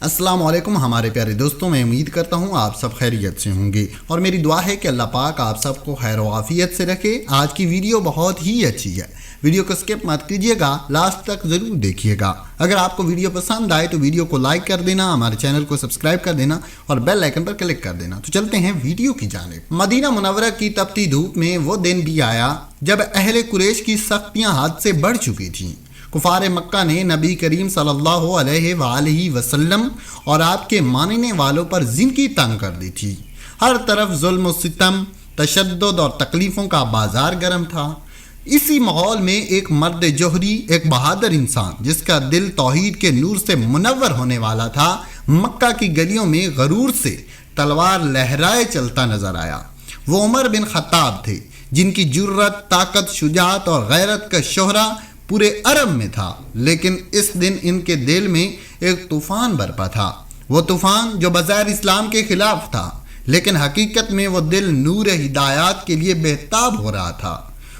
السلام علیکم ہمارے پیارے دوستوں، میں امید کرتا ہوں آپ سب خیریت سے ہوں گے اور میری دعا ہے کہ اللہ پاک آپ سب کو خیر و عافیت سے رکھے۔ آج کی ویڈیو بہت ہی اچھی ہے، ویڈیو کو سکپ مت کیجیے گا، لاسٹ تک ضرور دیکھیے گا۔ اگر آپ کو ویڈیو پسند آئے تو ویڈیو کو لائک کر دینا، ہمارے چینل کو سبسکرائب کر دینا اور بیل آئیکن پر کلک کر دینا۔ تو چلتے ہیں ویڈیو کی جانب۔ مدینہ منورہ کی تپتی دھوپ میں وہ دن بھی آیا جب اہل قریش کی سختیاں حد سے بڑھ چکی تھیں۔ کفار مکہ نے نبی کریم صلی اللہ علیہ وآلہ وسلم اور آپ کے ماننے والوں پر زندگی تنگ کر دی تھی۔ ہر طرف ظلم و ستم، تشدد اور تکلیفوں کا بازار گرم تھا۔ اسی ماحول میں ایک مرد جوہری، ایک بہادر انسان جس کا دل توحید کے نور سے منور ہونے والا تھا، مکہ کی گلیوں میں غرور سے تلوار لہرائے چلتا نظر آیا۔ وہ عمر بن خطاب تھے، جن کی جرت، طاقت، شجاعت اور غیرت کا شہرہ پورے عرب میں تھا۔ لیکن اس دن ان کے دل میں ایک طوفان برپا تھا، وہ طوفان جو بظاہر اسلام کے خلاف تھا، لیکن حقیقت میں وہ دل نور ہدایات کے لیے بہتاب ہو رہا تھا۔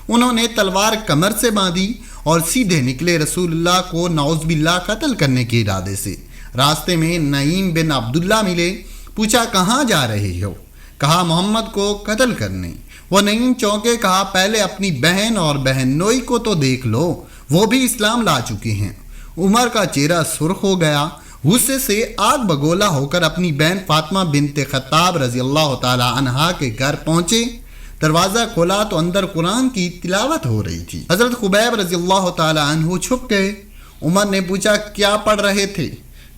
انہوں نے تلوار کمر سے باندھی اور سیدھے نکلے رسول اللہ کو نعوذ باللہ قتل کرنے کے ارادے سے۔ راستے میں نعیم بن عبداللہ ملے، پوچھا کہاں جا رہے ہو؟ کہا محمد کو قتل کرنے۔ وہ نعیم چونکے، کہا پہلے اپنی بہن اور بہن نوئی کو تو دیکھ لو، وہ بھی اسلام لا چکی ہیں۔ عمر کا چہرہ سرخ ہو گیا، غصے سے آگ بگولا ہو کر اپنی بہن فاطمہ بنت خطاب رضی اللہ تعالی عنہا کے گھر پہنچے۔ دروازہ کھولا تو اندر قرآن کی تلاوت ہو رہی تھی۔ حضرت خبیب رضی اللہ تعالی عنہ چھپ گئے۔ عمر نے پوچھا کیا پڑھ رہے تھے؟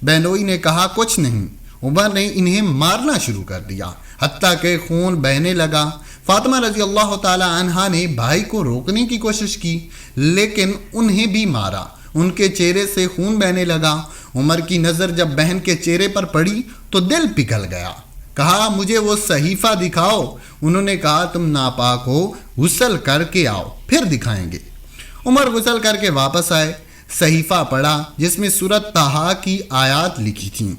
بہنوئی نے کہا کچھ نہیں۔ عمر نے انہیں مارنا شروع کر دیا، حتیٰ کہ خون بہنے لگا۔ فاطمہ رضی اللہ تعالی عنہا نے بھائی کو روکنے کی کوشش کی، لیکن انہیں بھی مارا، ان کے چہرے سے خون بہنے لگا۔ عمر کی نظر جب بہن کے چہرے پر پڑی تو دل پگھل گیا۔ کہا مجھے وہ صحیفہ دکھاؤ۔ انہوں نے کہا تم ناپاک ہو، غسل کر کے آؤ پھر دکھائیں گے۔ عمر غسل کر کے واپس آئے، صحیفہ پڑھا جس میں سورۃ طٰہٰ کی آیات لکھی تھیں۔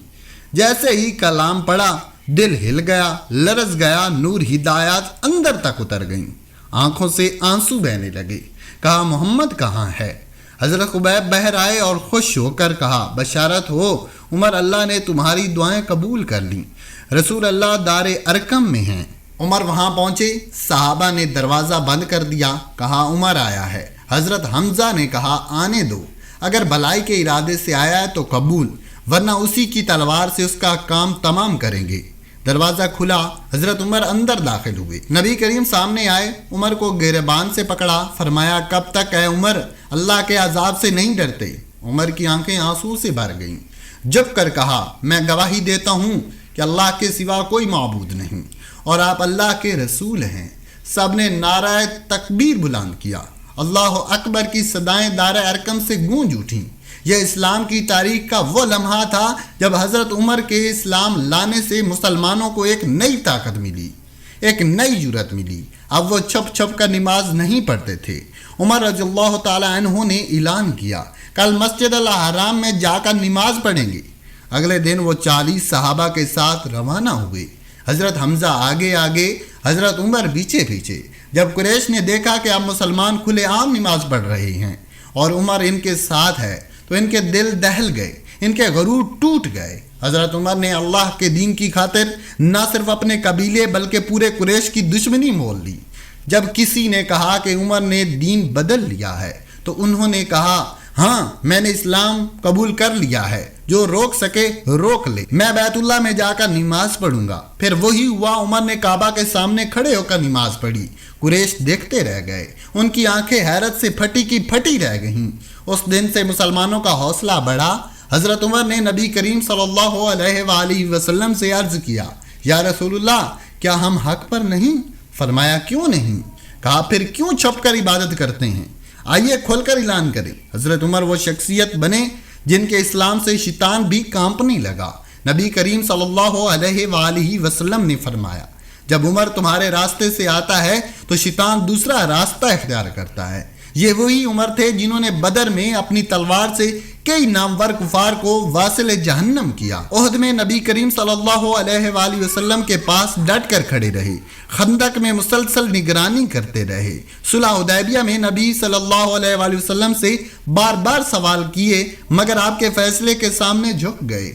جیسے ہی کلام پڑھا دل ہل گیا، لرز گیا، نور ہدایات اندر تک اتر گئیں، آنکھوں سے آنسو بہنے لگے۔ کہا محمد کہاں ہے؟ حضرت خبیب باہر آئے اور خوش ہو کر کہا بشارت ہو عمر، اللہ نے تمہاری دعائیں قبول کر لیں، رسول اللہ دار ارقم میں ہیں۔ عمر وہاں پہنچے، صحابہ نے دروازہ بند کر دیا، کہا عمر آیا ہے۔ حضرت حمزہ نے کہا آنے دو، اگر بھلائی کے ارادے سے آیا ہے تو قبول، ورنہ اسی کی تلوار سے اس کا کام تمام کریں گے۔ دروازہ کھلا، حضرت عمر اندر داخل ہوئے۔ نبی کریم سامنے آئے، عمر کو گریبان سے پکڑا، فرمایا کب تک اے عمر اللہ کے عذاب سے نہیں ڈرتے؟ عمر کی آنکھیں آنسو سے بھر گئیں، جھک کر کہا میں گواہی دیتا ہوں کہ اللہ کے سوا کوئی معبود نہیں اور آپ اللہ کے رسول ہیں۔ سب نے نعرہ تکبیر بلند کیا، اللہ اکبر کی صدائیں دار ارقم سے گونج اٹھیں۔ یہ اسلام کی تاریخ کا وہ لمحہ تھا جب حضرت عمر کے اسلام لانے سے مسلمانوں کو ایک نئی طاقت ملی، ایک نئی جرت ملی۔ اب وہ چھپ چھپ کر نماز نہیں پڑھتے تھے۔ عمر رضی اللہ تعالی عنہ نے اعلان کیا کل مسجد الحرام میں جا کر نماز پڑھیں گے۔ اگلے دن وہ 40 صحابہ کے ساتھ روانہ ہوئے، حضرت حمزہ آگے آگے، حضرت عمر پیچھے پیچھے۔ جب قریش نے دیکھا کہ اب مسلمان کھلے عام نماز پڑھ رہے ہیں اور عمر ان کے ساتھ ہے تو ان کے دل دہل گئے، ان کے غرور ٹوٹ گئے۔ حضرت عمر نے اللہ کے دین کی خاطر نہ صرف اپنے قبیلے بلکہ پورے قریش کی دشمنی مول لی۔ جب کسی نے کہا کہ عمر نے دین بدل لیا ہے تو انہوں نے کہا ہاں میں نے اسلام قبول کر لیا ہے، جو روک سکے روک لے، میں بیت اللہ میں جا کر نماز پڑھوں گا۔ پھر وہی ہوا، عمر نے کعبہ کے سامنے کھڑے ہو کر نماز پڑھی۔ قریش دیکھتے رہ گئے، ان کی آنکھیں حیرت سے پھٹی کی پھٹی رہ گئیں۔ اس دن سے مسلمانوں کا حوصلہ بڑھا۔ حضرت عمر نے نبی کریم صلی اللہ علیہ وآلہ وسلم سے عرض کیا یا رسول اللہ کیا ہم حق پر نہیں؟ فرمایا کیوں نہیں؟ کہا پھر کیوں چھپ کر عبادت کرتے ہیں؟ آئیے کھول کر اعلان کریں۔ حضرت عمر وہ شخصیت بنے جن کے اسلام سے شیطان بھی کانپنے لگا۔ نبی کریم صلی اللہ علیہ وآلہ وسلم نے فرمایا جب عمر تمہارے راستے سے آتا ہے تو شیطان دوسرا راستہ اختیار کرتا ہے۔ یہ وہی عمر تھے جنہوں نے بدر میں اپنی تلوار سے کئی نامور کفار کو واصل جہنم کیا۔ احد میں نبی کریم صلی اللہ علیہ وآلہ وسلم کے پاس ڈٹ کر کھڑے رہے، خندق میں مسلسل نگرانی کرتے رہے، صلح حدیبیہ میں نبی صلی اللہ علیہ وآلہ وسلم سے بار بار سوال کیے مگر آپ کے فیصلے کے سامنے جھک گئے۔